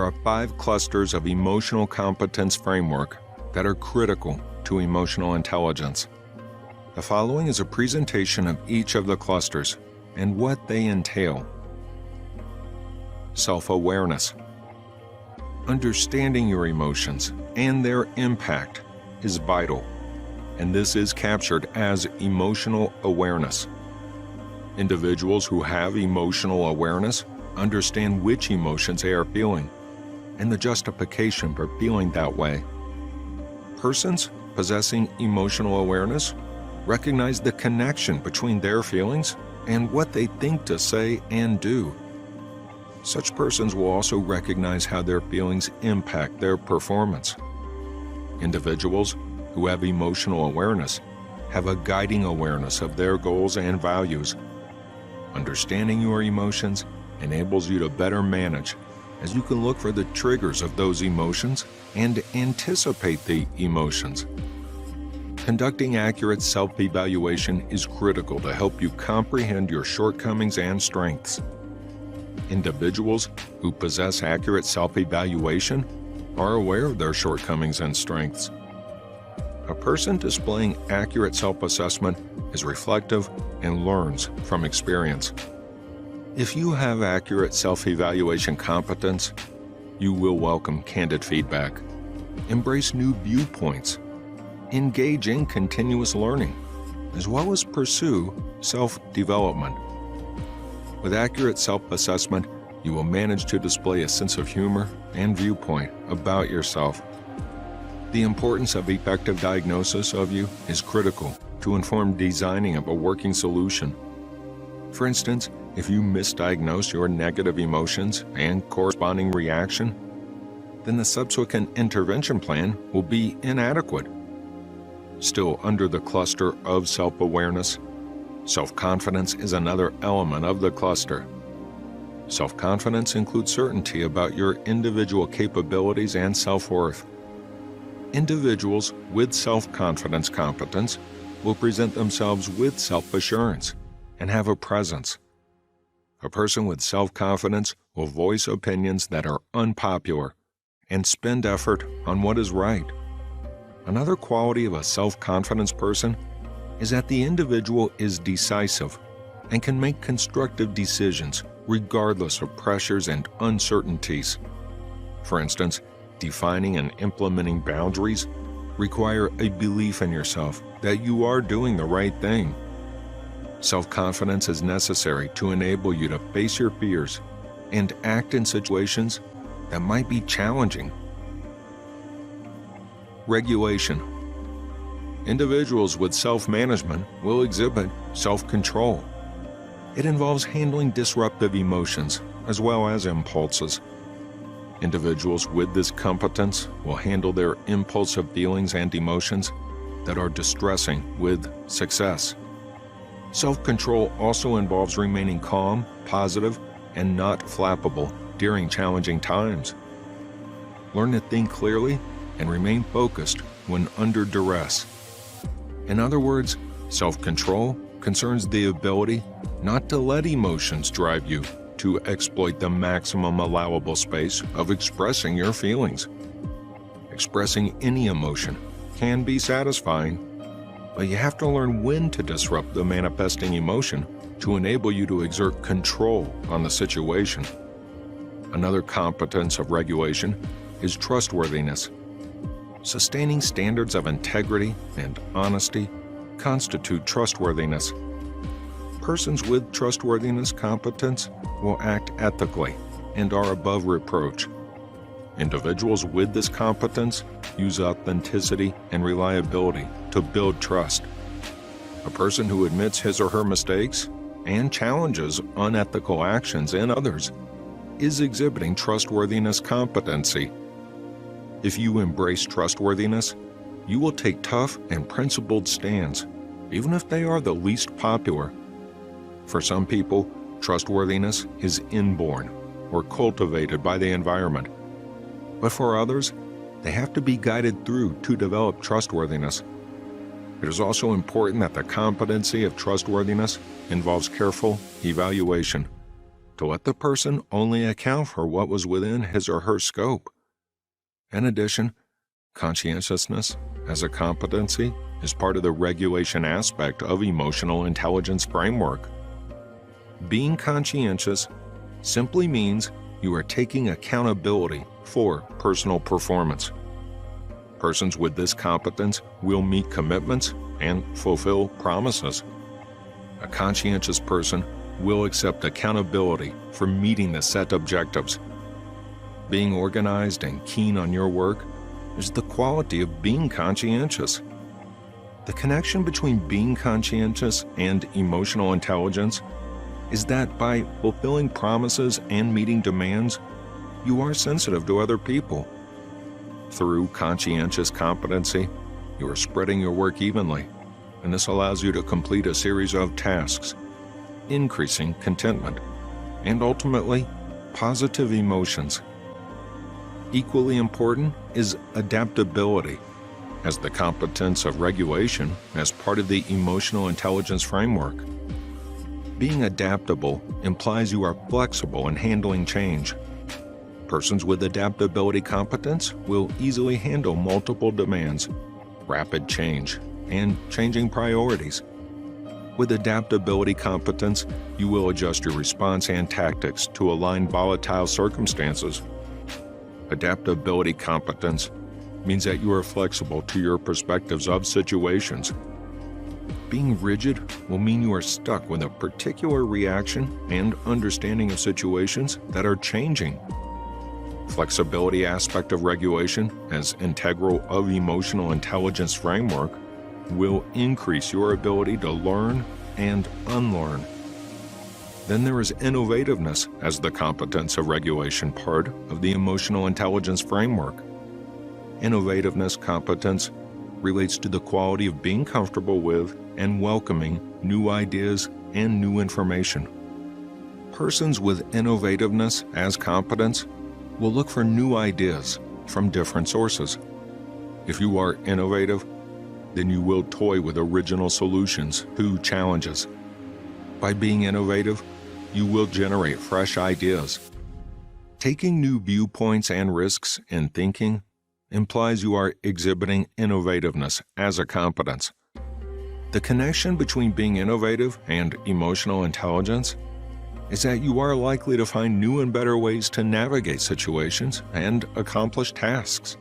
are 5 clusters of emotional competence framework that are critical to emotional intelligence. The following is a presentation of each of the clusters and what they entail. Self-awareness. Understanding your emotions and their impact is vital, and this is captured as emotional awareness. Individuals who have emotional awareness understand which emotions they are feeling and the justification for feeling that way. Persons possessing emotional awareness recognize the connection between their feelings and what they think to say and do. Such persons will also recognize how their feelings impact their performance. Individuals who have emotional awareness have a guiding awareness of their goals and values. Understanding your emotions enables you to better manage, as you can look for the triggers of those emotions and anticipate the emotions. Conducting accurate self-evaluation is critical to help you comprehend your shortcomings and strengths. Individuals who possess accurate self-evaluation are aware of their shortcomings and strengths. A person displaying accurate self-assessment is reflective and learns from experience. If you have accurate self-evaluation competence, you will welcome candid feedback, embrace new viewpoints, engage in continuous learning, as well as pursue self-development. With accurate self-assessment, you will manage to display a sense of humor and viewpoint about yourself. The importance of effective diagnosis of you is critical to inform designing of a working solution. For instance, if you misdiagnose your negative emotions and corresponding reaction, then the subsequent intervention plan will be inadequate. Still under the cluster of self-awareness, self-confidence is another element of the cluster. Self-confidence includes certainty about your individual capabilities and self-worth. Individuals with self-confidence competence will present themselves with self-assurance and have a presence. A person with self-confidence will voice opinions that are unpopular and spend effort on what is right. Another quality of a self-confidence person is that the individual is decisive and can make constructive decisions regardless of pressures and uncertainties. For instance, defining and implementing boundaries require a belief in yourself that you are doing the right thing. Self-confidence is necessary to enable you to face your fears and act in situations that might be challenging. Regulation. Individuals with self-management will exhibit self-control. It involves handling disruptive emotions as well as impulses. Individuals with this competence will handle their impulsive feelings and emotions that are distressing with success. Self-control also involves remaining calm, positive, and not flappable during challenging times. Learn to think clearly and remain focused when under duress. In other words, self-control concerns the ability not to let emotions drive you to exploit the maximum allowable space of expressing your feelings. Expressing any emotion can be satisfying, but you have to learn when to disrupt the manifesting emotion to enable you to exert control on the situation. Another competence of regulation is trustworthiness. Sustaining standards of integrity and honesty constitute trustworthiness. Persons with trustworthiness competence will act ethically and are above reproach. Individuals with this competence use authenticity and reliability to build trust. A person who admits his or her mistakes and challenges unethical actions in others is exhibiting trustworthiness competency. If you embrace trustworthiness, you will take tough and principled stands, even if they are the least popular. For some people, trustworthiness is inborn or cultivated by the environment. But for others, they have to be guided through to develop trustworthiness. It is also important that the competency of trustworthiness involves careful evaluation. to let the person only account for what was within his or her scope. In addition, conscientiousness as a competency is part of the regulation aspect of emotional intelligence framework. Being conscientious simply means you are taking accountability for personal performance. Persons with this competence will meet commitments and fulfill promises. A conscientious person will accept accountability for meeting the set objectives. Being organized and keen on your work is the quality of being conscientious. The connection between being conscientious and emotional intelligence is that by fulfilling promises and meeting demands, you are sensitive to other people. Through conscientious competency, you are spreading your work evenly, and this allows you to complete a series of tasks, increasing contentment, and ultimately, positive emotions. Equally important is adaptability as the competence of regulation as part of the emotional intelligence framework. Being adaptable implies you are flexible in handling change. Persons with adaptability competence will easily handle multiple demands, rapid change, and changing priorities. With adaptability competence, you will adjust your response and tactics to align volatile circumstances. Adaptability competence means that you are flexible to your perspectives of situations. Being rigid will mean you are stuck with a particular reaction and understanding of situations that are changing. Flexibility aspect of regulation as integral of emotional intelligence framework will increase your ability to learn and unlearn. Then there is innovativeness as the competence of regulation part of the emotional intelligence framework. Innovativeness competence relates to the quality of being comfortable with and welcoming new ideas and new information. Persons with innovativeness as competence will look for new ideas from different sources. If you are innovative, then you will toy with original solutions to challenges. By being innovative, you will generate fresh ideas. Taking new viewpoints and risks in thinking implies you are exhibiting innovativeness as a competence. The connection between being innovative and emotional intelligence is that you are likely to find new and better ways to navigate situations and accomplish tasks.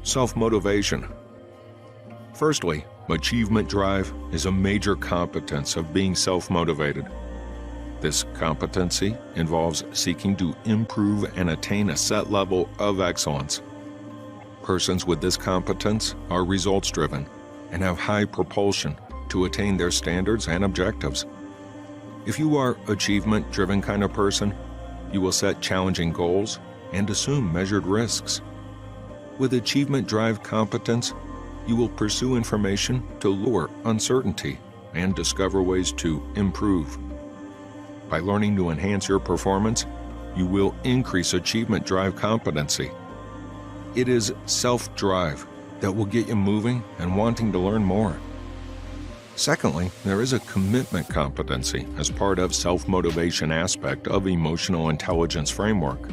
Self-motivation. Firstly, achievement drive is a major competence of being self-motivated. This competency involves seeking to improve and attain a set level of excellence. Persons with this competence are results-driven and have high propulsion to attain their standards and objectives. If you are achievement-driven kind of person, you will set challenging goals and assume measured risks. With achievement drive competence, you will pursue information to lure uncertainty and discover ways to improve. By learning to enhance your performance, you will increase achievement drive competency. It is self-drive that will get you moving and wanting to learn more. Secondly, there is a commitment competency as part of self-motivation aspect of emotional intelligence framework.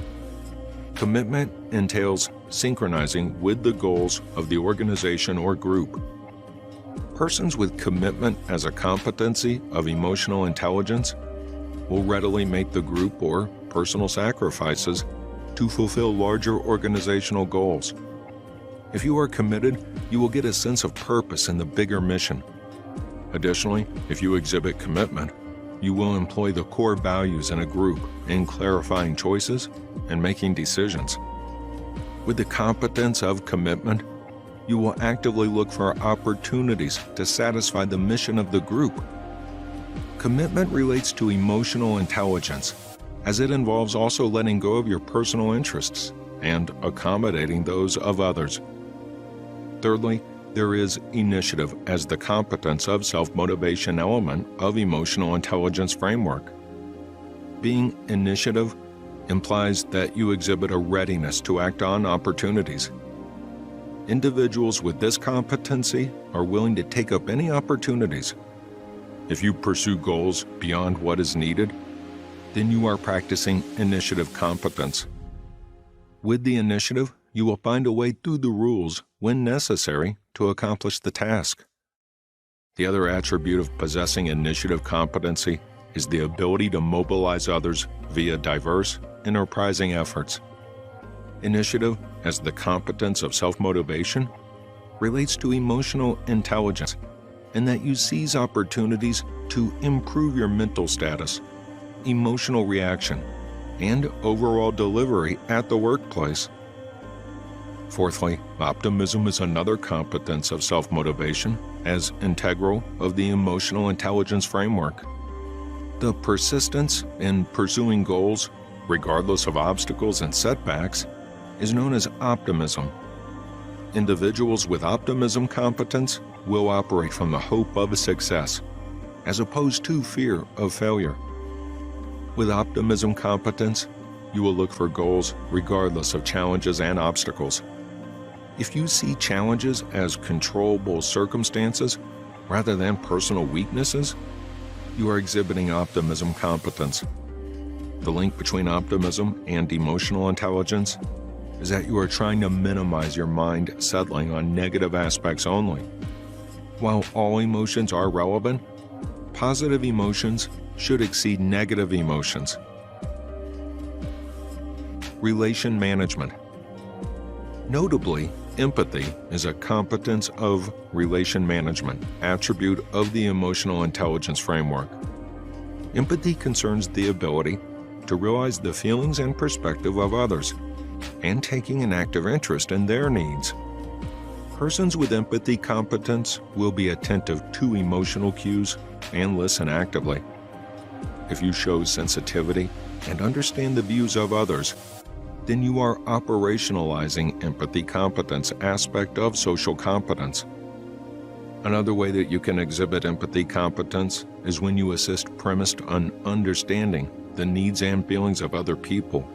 Commitment entails synchronizing with the goals of the organization or group. Persons with commitment as a competency of emotional intelligence will readily make the group or personal sacrifices to fulfill larger organizational goals. If you are committed, you will get a sense of purpose in the bigger mission. Additionally, if you exhibit commitment, you will employ the core values in a group in clarifying choices and making decisions. With the competence of commitment, you will actively look for opportunities to satisfy the mission of the group. Commitment relates to emotional intelligence, as it involves also letting go of your personal interests and accommodating those of others. Thirdly, there is initiative as the competence of self-motivation element of emotional intelligence framework. Being initiative implies that you exhibit a readiness to act on opportunities. Individuals with this competency are willing to take up any opportunities. If you pursue goals beyond what is needed, then you are practicing initiative competence. With the initiative, you will find a way through the rules when necessary to accomplish the task. The other attribute of possessing initiative competency is the ability to mobilize others via diverse, enterprising efforts. Initiative, as the competence of self-motivation, relates to emotional intelligence, and that you seize opportunities to improve your mental status, emotional reaction, and overall delivery at the workplace. Fourthly, optimism is another competence of self-motivation as integral of the emotional intelligence framework. The persistence in pursuing goals, regardless of obstacles and setbacks, is known as optimism. Individuals with optimism competence will operate from the hope of success, as opposed to fear of failure. With optimism competence, you will look for goals regardless of challenges and obstacles. If you see challenges as controllable circumstances rather than personal weaknesses, you are exhibiting optimism competence. The link between optimism and emotional intelligence is that you are trying to minimize your mind settling on negative aspects only. While all emotions are relevant, positive emotions should exceed negative emotions. Relation management. Notably, empathy is a competence of relation management, attribute of the emotional intelligence framework. Empathy concerns the ability to realize the feelings and perspective of others, and taking an active interest in their needs. Persons with empathy competence will be attentive to emotional cues and listen actively. If you show sensitivity and understand the views of others, then you are operationalizing empathy competence aspect of social competence. Another way that you can exhibit empathy competence is when you assist premised on understanding the needs and feelings of other people.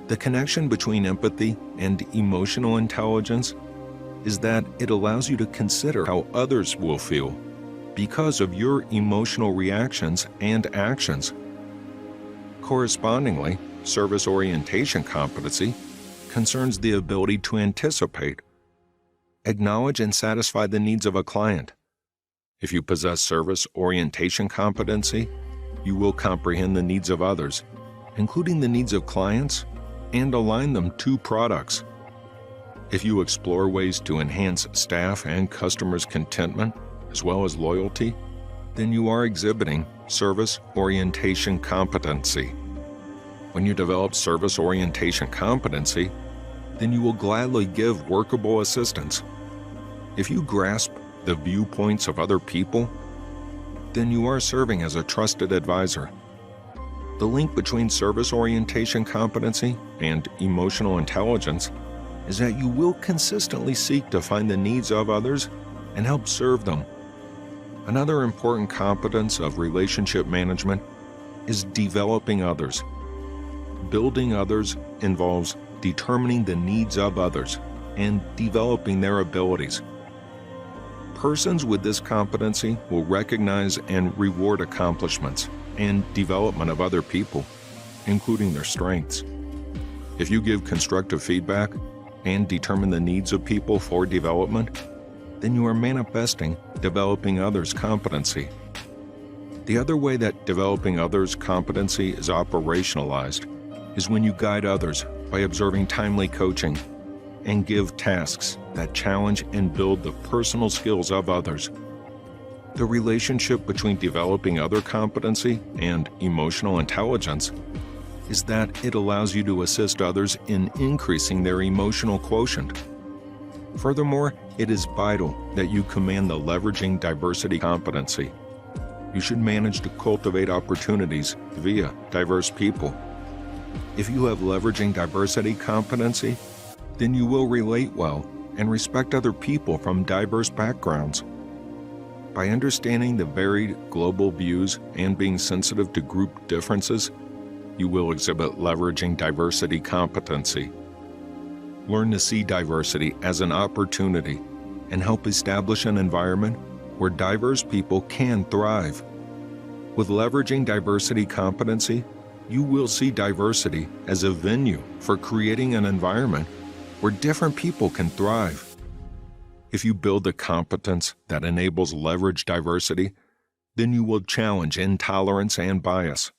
The connection between empathy and emotional intelligence is that it allows you to consider how others will feel because of your emotional reactions and actions. Correspondingly, service orientation competency concerns the ability to anticipate, acknowledge, and satisfy the needs of a client. If you possess service orientation competency, you will comprehend the needs of others, including the needs of clients, and align them to products. If you explore ways to enhance staff and customers' contentment, as well as loyalty, then you are exhibiting service orientation competency. When you develop service orientation competency, then you will gladly give workable assistance. If you grasp the viewpoints of other people, then you are serving as a trusted advisor. The link between service orientation competency and emotional intelligence is that you will consistently seek to find the needs of others and help serve them. Another important competence of relationship management is developing others. Building others involves determining the needs of others and developing their abilities. Persons with this competency will recognize and reward accomplishments and development of other people, including their strengths. If you give constructive feedback and determine the needs of people for development, then you are manifesting developing others' competency. The other way that developing others' competency is operationalized is when you guide others by observing timely coaching and give tasks that challenge and build the personal skills of others. The relationship between developing other competency and emotional intelligence is that it allows you to assist others in increasing their emotional quotient. Furthermore, it is vital that you command the leveraging diversity competency. You should manage to cultivate opportunities via diverse people. If you have leveraging diversity competency, then you will relate well and respect other people from diverse backgrounds. By understanding the varied global views and being sensitive to group differences, you will exhibit leveraging diversity competency. Learn to see diversity as an opportunity and help establish an environment where diverse people can thrive. With leveraging diversity competency, you will see diversity as a venue for creating an environment where different people can thrive. If you build a competence that enables leverage diversity, then you will challenge intolerance and bias.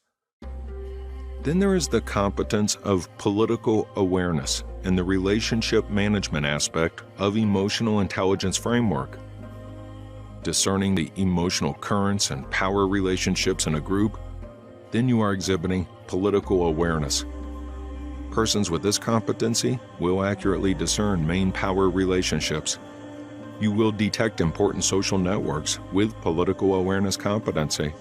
Then there is the competence of political awareness and the relationship management aspect of emotional intelligence framework. Discerning the emotional currents and power relationships in a group, then you are exhibiting political awareness. Persons with this competency will accurately discern main power relationships. You will detect important social networks with political awareness competency.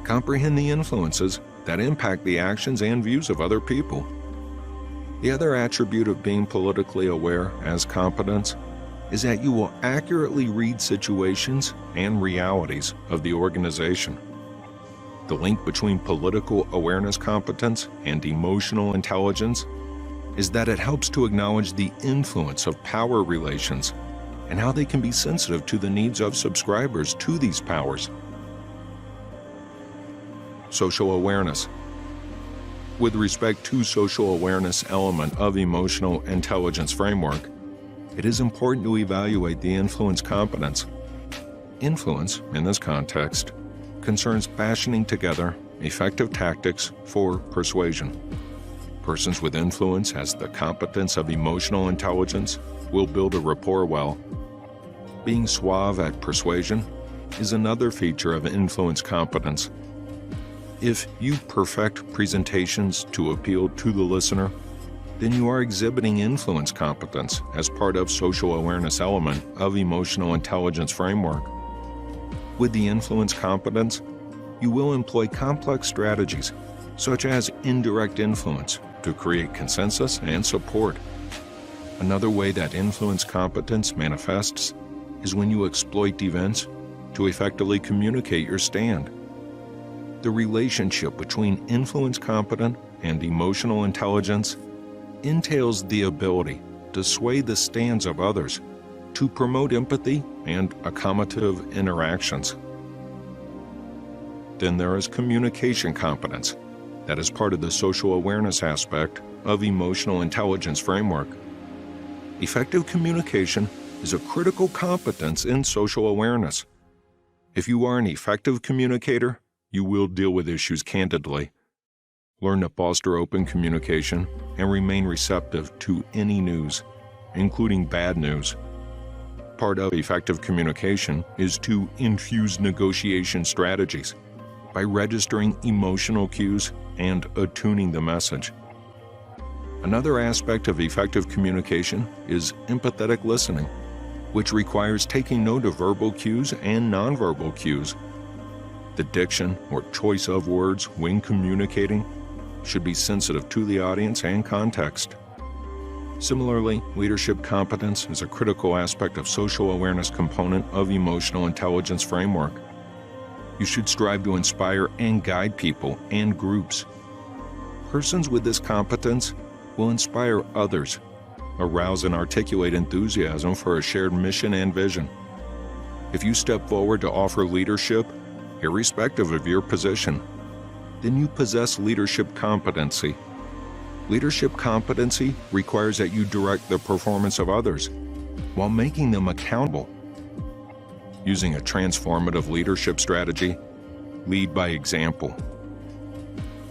Comprehend the influences that impact the actions and views of other people. The other attribute of being politically aware as competence is that you will accurately read situations and realities of the organization. The link between political awareness competence and emotional intelligence is that it helps to acknowledge the influence of power relations and how they can be sensitive to the needs of subscribers to these powers. Social awareness. With respect to social awareness element of emotional intelligence framework, it is important to evaluate the influence competence. Influence, in this context, concerns fashioning together effective tactics for persuasion. Persons with influence as the competence of emotional intelligence will build a rapport well. Being suave at persuasion is another feature of influence competence. If you perfect presentations to appeal to the listener, then you are exhibiting influence competence as part of social awareness element of emotional intelligence framework. With the influence competence, you will employ complex strategies, such as indirect influence, to create consensus and support. Another way that influence competence manifests is when you exploit events to effectively communicate your stand. The relationship between influence competent and emotional intelligence entails the ability to sway the stands of others, to promote empathy and accommodative interactions. Then there is communication competence, that is part of the social awareness aspect of emotional intelligence framework. Effective communication is a critical competence in social awareness. If you are an effective communicator, you will deal with issues candidly. Learn to foster open communication and remain receptive to any news, including bad news. Part of effective communication is to infuse negotiation strategies by registering emotional cues and attuning the message. Another aspect of effective communication is empathetic listening, which requires taking note of verbal cues and nonverbal cues. The diction or choice of words when communicating should be sensitive to the audience and context. Similarly, leadership competence is a critical aspect of social awareness component of emotional intelligence framework. You should strive to inspire and guide people and groups. Persons with this competence will inspire others, arouse and articulate enthusiasm for a shared mission and vision. If you step forward to offer leadership, irrespective of your position, then you possess leadership competency. Leadership competency requires that you direct the performance of others while making them accountable. Using a transformative leadership strategy, lead by example.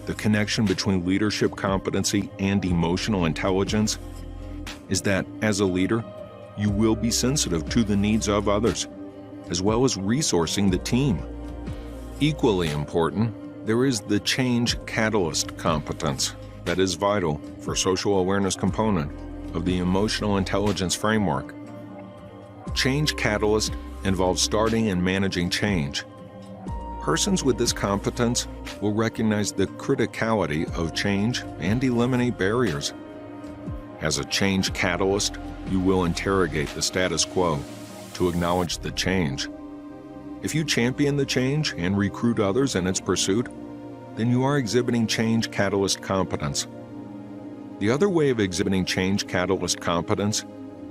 The connection between leadership competency and emotional intelligence is that, as a leader, you will be sensitive to the needs of others, as well as resourcing the team. Equally important, there is the change catalyst competence that is vital for social awareness component of the emotional intelligence framework. Change catalyst involves starting and managing change. Persons with this competence will recognize the criticality of change and eliminate barriers. As a change catalyst, you will interrogate the status quo to acknowledge the change. If you champion the change and recruit others in its pursuit, then you are exhibiting change catalyst competence. The other way of exhibiting change catalyst competence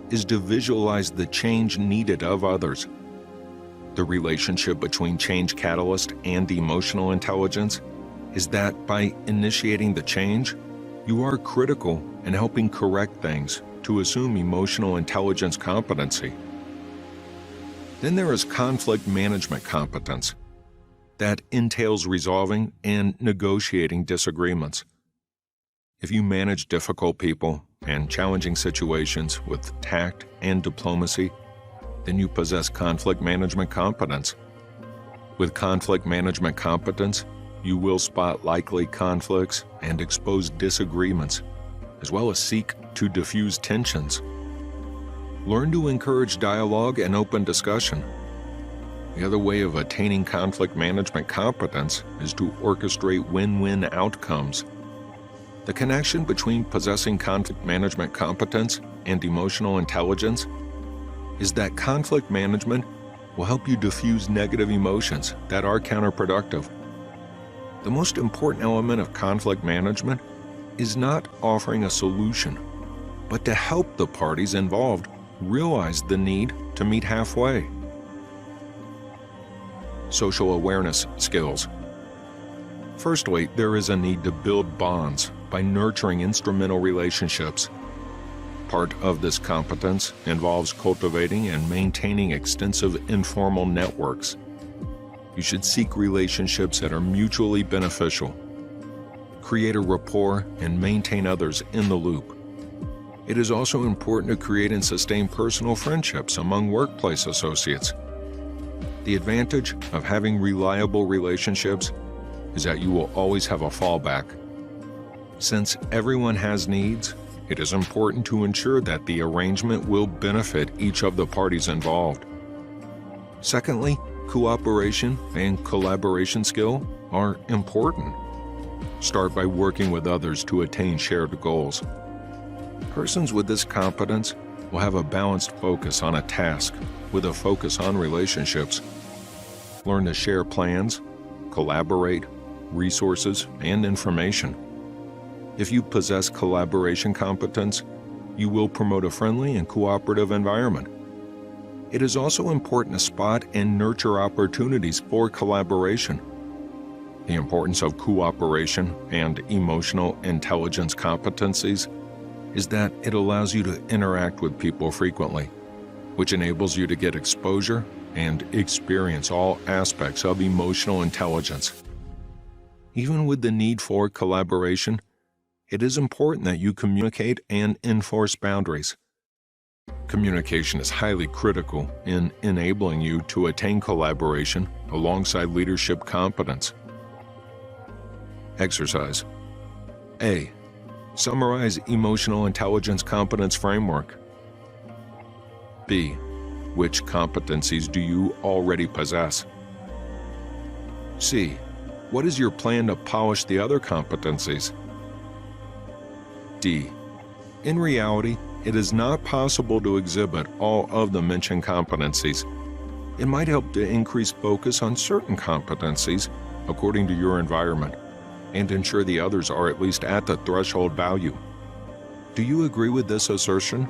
is to visualize the change needed of others. The relationship between change catalyst and emotional intelligence is that by initiating the change, you are critical in helping correct things to assume emotional intelligence competency. Then there is conflict management competence. That entails resolving and negotiating disagreements. If you manage difficult people and challenging situations with tact and diplomacy, then you possess conflict management competence. With conflict management competence, you will spot likely conflicts and expose disagreements, as well as seek to diffuse tensions. Learn to encourage dialogue and open discussion. The other way of attaining conflict management competence is to orchestrate win-win outcomes. The connection between possessing conflict management competence and emotional intelligence is that conflict management will help you diffuse negative emotions that are counterproductive. The most important element of conflict management is not offering a solution, but to help the parties involved realize the need to meet halfway. Social awareness skills. Firstly, there is a need to build bonds by nurturing instrumental relationships. Part of this competence involves cultivating and maintaining extensive informal networks. You should seek relationships that are mutually beneficial. Create a rapport and maintain others in the loop. It is also important to create and sustain personal friendships among workplace associates. The advantage of having reliable relationships is that you will always have a fallback. Since everyone has needs, it is important to ensure that the arrangement will benefit each of the parties involved. Secondly, cooperation and collaboration skill are important. Start by working with others to attain shared goals. Persons with this competence will have a balanced focus on a task with a focus on relationships. Learn to share plans, collaborate, resources, and information. If you possess collaboration competence, you will promote a friendly and cooperative environment. It is also important to spot and nurture opportunities for collaboration. The importance of cooperation and emotional intelligence competencies is that it allows you to interact with people frequently, which enables you to get exposure and experience all aspects of emotional intelligence. Even with the need for collaboration, it is important that you communicate and enforce boundaries. Communication is highly critical in enabling you to attain collaboration alongside leadership competence. Exercise. A. Summarize emotional intelligence competence framework. B. Which competencies do you already possess? C. What is your plan to polish the other competencies? D. In reality, it is not possible to exhibit all of the mentioned competencies. It might help to increase focus on certain competencies according to your environment and ensure the others are at least at the threshold value. Do you agree with this assertion?